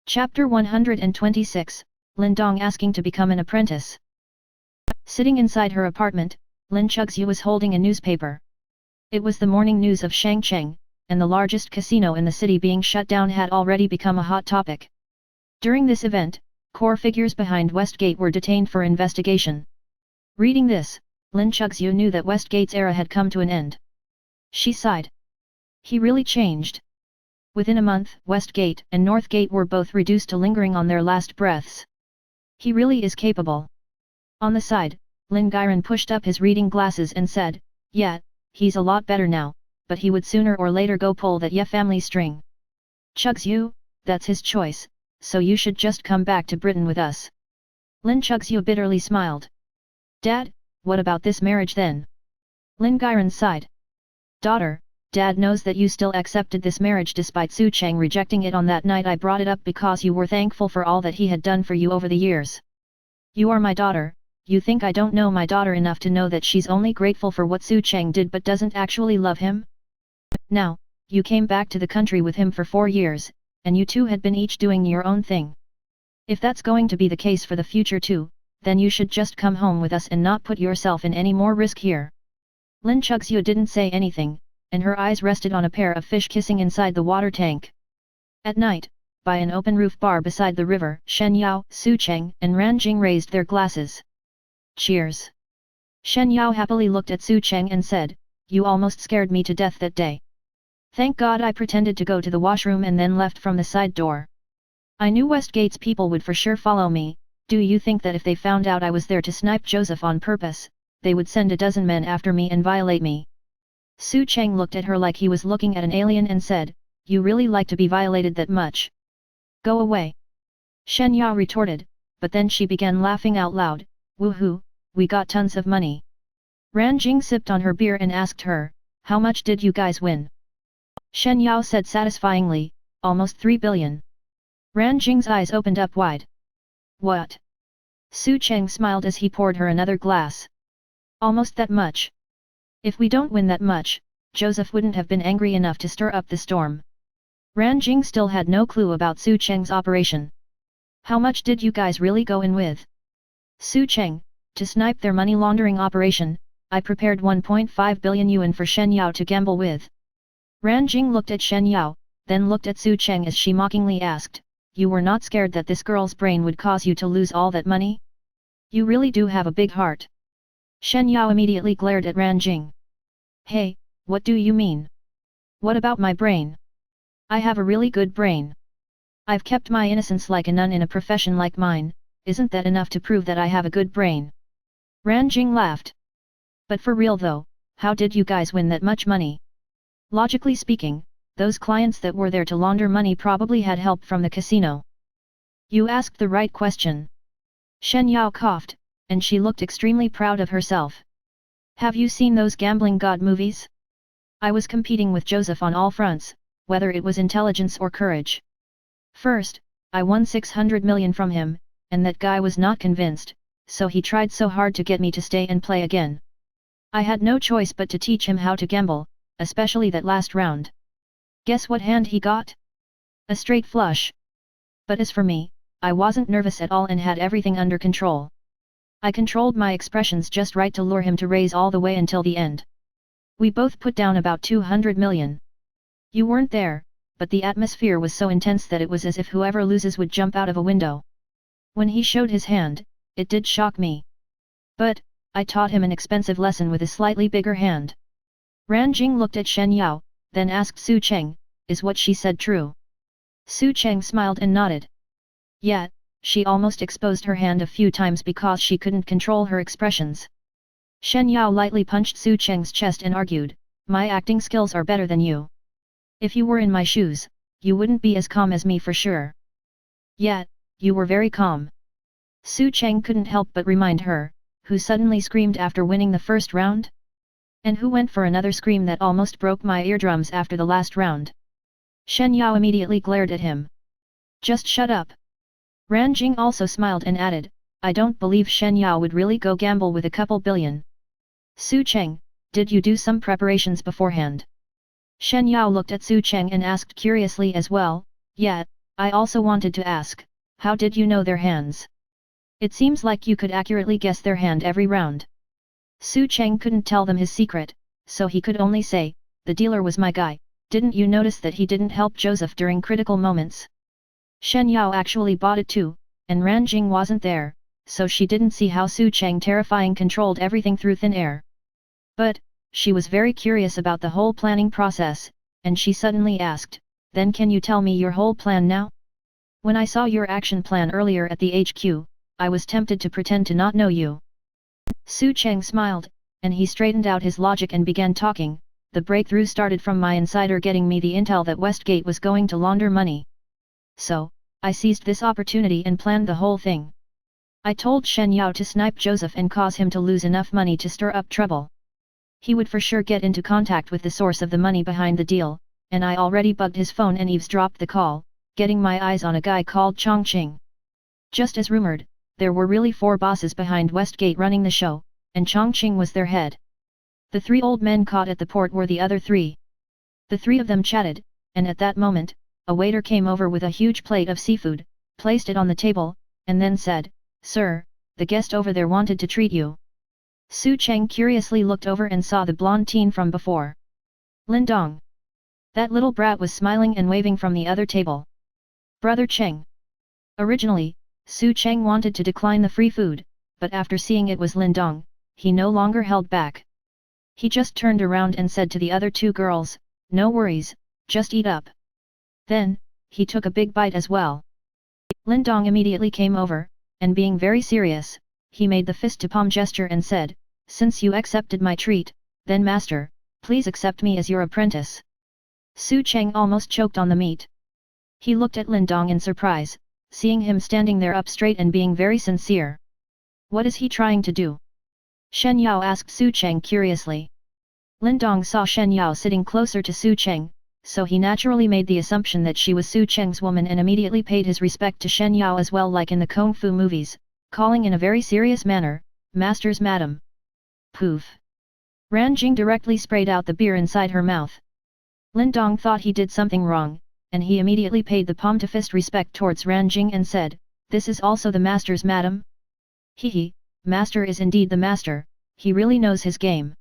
Chapter 126, Lin Dong asking to become an apprentice. Sitting inside her apartment, Lin Chuxu was holding a newspaper. It was the morning news of Shangcheng, and the largest casino in the city being shut down had already become a hot topic. During this event, core figures behind Westgate were detained for investigation. Reading this, Lin Chuxu knew that Westgate's era had come to an end. She sighed. He really changed. Within a month, Westgate and Northgate were both reduced to lingering on their last breaths. He really is capable. On the side, Lin Gairan pushed up his reading glasses and said, "Yeah, he's a lot better now, but he would sooner or later go pull that Ye family string. Chuxu, that's his choice, so you should just come back to Britain with us." Lin Chuxu bitterly smiled. "Dad, what about this marriage then?" Lin Gairan sighed. "Daughter, Dad knows that you still accepted this marriage despite Su Cheng rejecting it on that night. I brought it up because you were thankful for all that he had done for you over the years. You are my daughter. You think I don't know my daughter enough to know that she's only grateful for what Su Cheng did but doesn't actually love him? Now, you came back to the country with him for 4 years, and you two had been each doing your own thing. If that's going to be the case for the future too, then you should just come home with us and not put yourself in any more risk here." Lin Chuxu didn't say anything, and her eyes rested on a pair of fish kissing inside the water tank. At night, by an open roof bar beside the river, Shen Yao, Su Cheng, and Ran Jing raised their glasses. "Cheers!" Shen Yao happily looked at Su Cheng and said, "You almost scared me to death that day. Thank God I pretended to go to the washroom and then left from the side door. I knew Westgate's people would for sure follow me. Do you think that if they found out I was there to snipe Joseph on purpose, they would send a dozen men after me and violate me?" Su Cheng looked at her like he was looking at an alien and said, "You really like to be violated that much? Go away." Shen Yao retorted, but then she began laughing out loud. "Woohoo, we got tons of money." Ran Jing sipped on her beer and asked her, "How much did you guys win?" Shen Yao said satisfyingly, "Almost 3 billion. Ran Jing's eyes opened up wide. "What?" Su Cheng smiled as he poured her another glass. "Almost that much. If we don't win that much, Joseph wouldn't have been angry enough to stir up the storm." Ran Jing still had no clue about Su Cheng's operation. "How much did you guys really go in with?" "Su Cheng, to snipe their money laundering operation, I prepared 1.5 billion yuan for Shen Yao to gamble with." Ran Jing looked at Shen Yao, then looked at Su Cheng as she mockingly asked, "You were not scared that this girl's brain would cause you to lose all that money? You really do have a big heart." Shen Yao immediately glared at Ran Jing. "Hey, what do you mean? What about my brain? I have a really good brain. I've kept my innocence like a nun in a profession like mine. Isn't that enough to prove that I have a good brain?" Ran Jing laughed. "But for real though, how did you guys win that much money? Logically speaking, those clients that were there to launder money probably had help from the casino." "You asked the right question." Shen Yao coughed, and she looked extremely proud of herself. "Have you seen those gambling god movies? I was competing with Joseph on all fronts, whether it was intelligence or courage. First, I won 600 million from him, and that guy was not convinced, so he tried so hard to get me to stay and play again. I had no choice but to teach him how to gamble, especially that last round. Guess what hand he got? A straight flush. But as for me, I wasn't nervous at all and had everything under control. I controlled my expressions just right to lure him to raise all the way until the end. We both put down about 200 million. You weren't there, but the atmosphere was so intense that it was as if whoever loses would jump out of a window. When he showed his hand, it did shock me. But, I taught him an expensive lesson with a slightly bigger hand." Ran Jing looked at Shen Yao, then asked Su Cheng, "Is what she said true?" Su Cheng smiled and nodded. "Yeah, she almost exposed her hand a few times because she couldn't control her expressions." Shen Yao lightly punched Su Cheng's chest and argued, "My acting skills are better than you. If you were in my shoes, you wouldn't be as calm as me for sure." "Yeah, you were very calm." Su Cheng couldn't help but remind her, who suddenly screamed after winning the first round? And who went for another scream that almost broke my eardrums after the last round? Shen Yao immediately glared at him. "Just shut up." Ran Jing also smiled and added, "I don't believe Shen Yao would really go gamble with a couple billion." "Su Cheng, did you do some preparations beforehand?" Shen Yao looked at Su Cheng and asked curiously as well. "Yeah, I also wanted to ask, how did you know their hands? It seems like you could accurately guess their hand every round. Su Cheng couldn't tell them his secret, so he could only say, the dealer was my guy. Didn't you notice that he didn't help Joseph during critical moments? Shen Yao actually bought it too, and Ran Jing wasn't there, so she didn't see how Su Cheng terrifying controlled everything through thin air. But, she was very curious about the whole planning process, and she suddenly asked, then can you tell me your whole plan now? When I saw your action plan earlier at the HQ, I was tempted to pretend to not know you. Su Cheng smiled, and he straightened out his logic and began talking. The breakthrough started from my insider getting me the intel that Westgate was going to launder money. So, I seized this opportunity and planned the whole thing. I told Shen Yao to snipe Joseph and cause him to lose enough money to stir up trouble. He would for sure get into contact with the source of the money behind the deal, and I already bugged his phone and eavesdropped the call, getting my eyes on a guy called Chongqing. Just as rumored, there were really 4 bosses behind Westgate running the show, and Chongqing was their head. The 3 old men caught at the port were the other 3. The 3 of them chatted, and at that moment, a waiter came over with a huge plate of seafood, placed it on the table, and then said, Sir, the guest over there wanted to treat you. Su Cheng curiously looked over and saw the blonde teen from before. Lin Dong. That little brat was smiling and waving from the other table. Brother Cheng. Originally, Su Cheng wanted to decline the free food, but after seeing it was Lin Dong, he no longer held back. He just turned around and said to the other 2 girls, no worries, just eat up. Then, he took a big bite as well. Lin Dong immediately came over, and being very serious, he made the fist-to-palm gesture and said, since you accepted my treat, then master, please accept me as your apprentice. Su Cheng almost choked on the meat. He looked at Lin Dong in surprise, seeing him standing there up straight and being very sincere. What is he trying to do? Shen Yao asked Su Cheng curiously. Lin Dong saw Shen Yao sitting closer to Su Cheng, so he naturally made the assumption that she was Su Cheng's woman and immediately paid his respect to Shen Yao as well, like in the Kung Fu movies, calling in a very serious manner, Master's madam. Poof! Ran Jing directly sprayed out the beer inside her mouth. Lin Dong thought he did something wrong, and he immediately paid the palm-to-fist respect towards Ran Jing and said, this is also the Master's madam? Hee hee, Master is indeed the Master, he really knows his game.